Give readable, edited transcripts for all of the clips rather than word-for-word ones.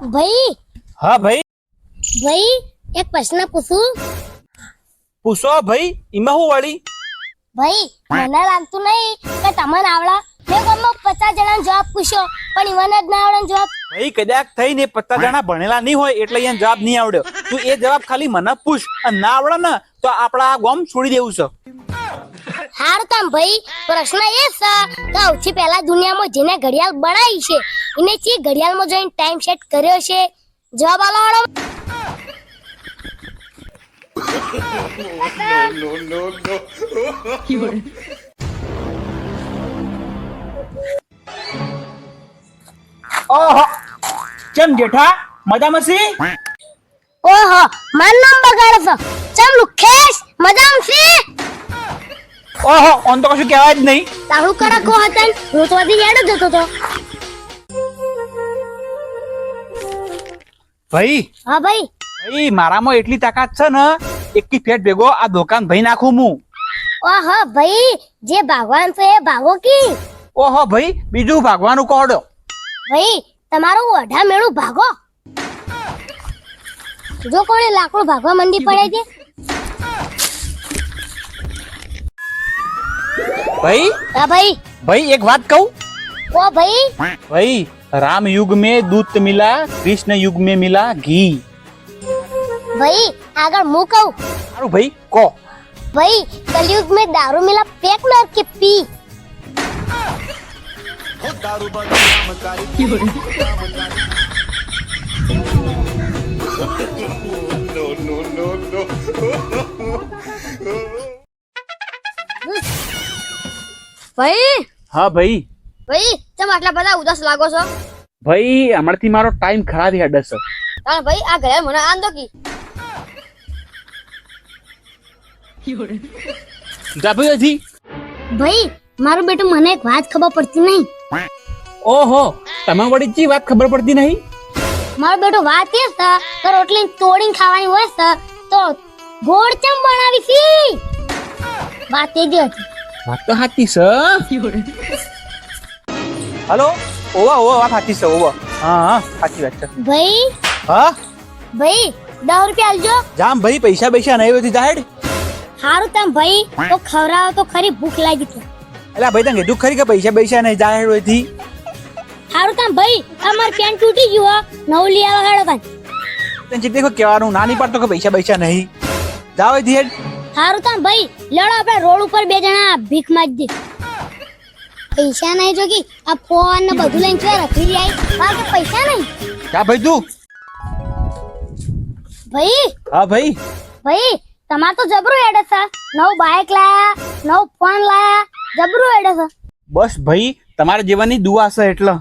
ભાઈ હા ભાઈ ભાઈ એક પ્રશ્ન પૂછું? પૂછો ભાઈ. એમાં હું વળી? ભાઈ મને લાગતું નહીં કે તમને આવડા. મેં ગામમાં 50 જણાનો જવાબ પૂછ્યો પણ ઈવન જ ના આવડે જવાબ. ભાઈ કદાચ થઈને 50 જણા ભણેલા નહીં હોય એટલે એને જવાબ નહીં આવડ્યો. તું એ જવાબ ખાલી મને પૂછ અને ના આવડે ને તો આપડા ગામ છોડી દેવું છે. હાર તમ ભાઈ પ્રશ્ન એ છે કે સૌથી પહેલા દુનિયામાં જેને ઘડિયાળ બનાવી છે એને ચી ઘડિયાળમાં જોઈને ટાઈમ સેટ કર્યો છે? જવાબ આલો હાડો. ઓહો કેમ જેઠા મજામાં છે? ઓહો મારું નામ બગાડે છે. ચમ લુખેશ મજામાં છે? ઓહો ઓન તો કશું કહેવાય જ નહીં. તારું કડકો હતા હું તો વધી હેડ જતો તો. ભાઈ હા ભાઈ ભાઈ મારામાં એટલી તાકાત છે ને એકી ફેટ ભેગો આ દુકાન ભાઈ નાખું હું. ઓહો ભાઈ જે ભગવાન છે એ ભાગો કી. ઓહો ભાઈ બીજું ભાગવાનું કોડો. ભાઈ તમારું ઓઢા મેળું ભાગો. જો કોણે લાકડું ભાગવા મંડી પડે છે. ભાઈ હા ભાઈ ભાઈ એક વાત કહું. ઓ ભાઈ भाई राम युग में दूध मिला, कृष्ण युग में मिला घी. ભાઈ આગળ હું કહું. सारू भाई को. भाई कलयुग में दारू मिला फेंक मार के पी. ભાઈ हाँ भाई ભાઈ તમે આટલા બધા ઉદાસ લાગો છો? भाई हमारे मारो टाइम खराब है डस. કારણ ભાઈ આ ઘરે મને આંદો કી. जा भाई अजी. ભાઈ મારું બેટું મને એક વાત ખબર પડતી નહીં. ओहो तमाम बड़ी जी बात खबर पड़ती नहीं. મારું બેટું વાત એ છે કે રોટલી તોડીને ખાવાની હોય છે તો ગોળ ચમ બનાવી છી? વાત એ જ હતી. बात तो हाथी से. हेलो ओवा ओवा बात हाथी से ओवा. हाँ हाँ हाथी बात है. ભાઈ हाँ ભાઈ 10 રૂપિયા આલજો. जाम भाई पैसा पैसा नहीं होती जाहिर. હારું તમ ભાઈ તો ખવરાવો તો ખરી ભૂખ લાગી છે. अरे भाई तंगे दुख खरी का पैसा पैसा नहीं जाहिर हुई थी. હારું તમ ભાઈ અમાર પેન તૂટી ગયો નવું લઈ આવો હેડો ભાઈ. तन चिट्ठी को क्या ना नहीं पड़तो के पैसा पैसा नहीं. जाओ थी हेड. હારું તમ ભાઈ લડો આપણે રોડ ઉપર બે જણા ભીખ માંગી દે. પૈસા નહીં જોગી આ ફોન ને બધું લઈને ચો રખડી જાય બાકી પૈસા નહીં. क्या भाई तू. ભાઈ हाँ भाई ભાઈ તમાર તો જબરું હેડે છે. નવું બાઇક લાયા નવું ફોન લાયા જબરું હેડે છે. बस भाई તમારા જીવનની દુઆ છે એટલે.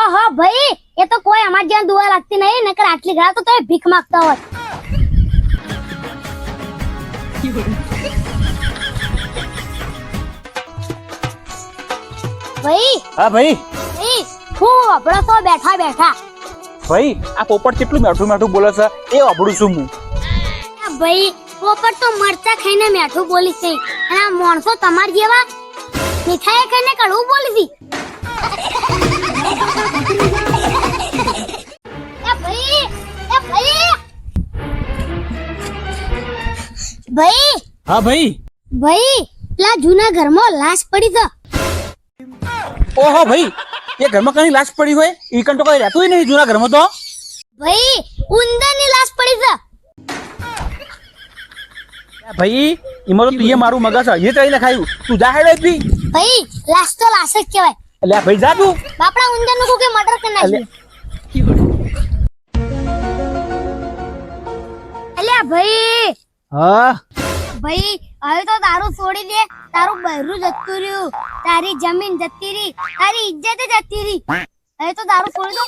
ઓહો ભાઈ એ તો કોઈ અમાર જ્યાં દુઆ લાગતી નહીં નકર આટલી ઘણા તો તમે ભીખ માંગતા હોત. ભાઈ હા ભાઈ ભાઈ હું આપણો તો બેઠા બેઠા. ભાઈ આ પોપટ કેટલું મેઠું મેઠું બોલે છે એ અબડું છું હું. ભાઈ પોપટ તો મરચા ખાઈને મેઠું બોલી છે અને આ માણસો તમાર જેવા મીઠાઈ ખાઈને કડવું બોલી છે. ભાઈ હા ભાઈ ભાઈ પેલા જૂના ઘરમાં લાશ પડી છે. ઓહો ભાઈ એ ઘરમાં કઈ લાશ પડી હોય ઈ કણ તો કઈ રહેતું નહીં જૂના ઘરમાં તો. ભાઈ ઉંદરની લાશ પડી છે. ભાઈ ઈમાં તો તું એ મારું મગજ છે એ તઈ લખાયું તું જા હેડે પી. ભાઈ લાશ તો લાશ જ કહેવાય. એટલે ભાઈ જા તું. બાપડા ઉંદરનું કોકે મર્ડર કરી નાખ્યું. અલ્યા ભાઈ હા ભાઈ હવે તો દારૂ છોડી દે. તારું બહેરું જતું રહ્યું તારી જમીન જતી રહી તારી ઇજ્જત જતી રહી. હવે તો દારૂ છોડી દો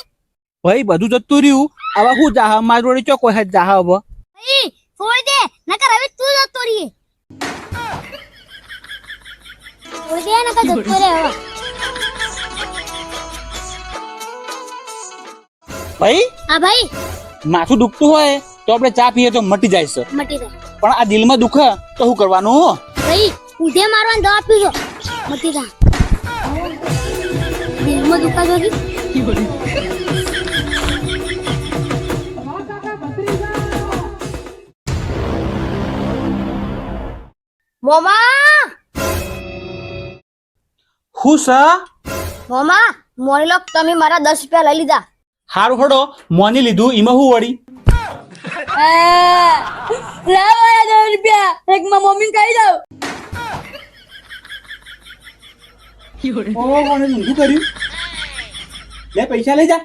ભાઈ બધું જતું રહ્યું હવે હું જાહ મારી જોડે ચો કોઈ જાહ હવે. ભાઈ છોડી દે નકર હવે તું જતો રહીએ. છોડી દે નકર જતો રહે હવે. ભાઈ હા ભાઈ માથું દુખતું હોય તો આપણે ચા પીએ તો મટી જાય છે મટી જાય. પણ આ દિલમાં દુખે તો શું કરવાનું? ભાઈ ઉધે મારવાની દવા પીજો મટી જાય. દિલમાં દુખા જોગી મોમા હું સ મોમા મોની લો તમે મારા 10 રૂપિયા લઈ લીધા. હારું હડો મોની લીધું એમાં હું વળી લાવ મારા 10 રૂપિયા એક માં મમ્મી કહી દઉં. ઓ કોને ઊંધું કર્યું લે પૈસા લઈ જા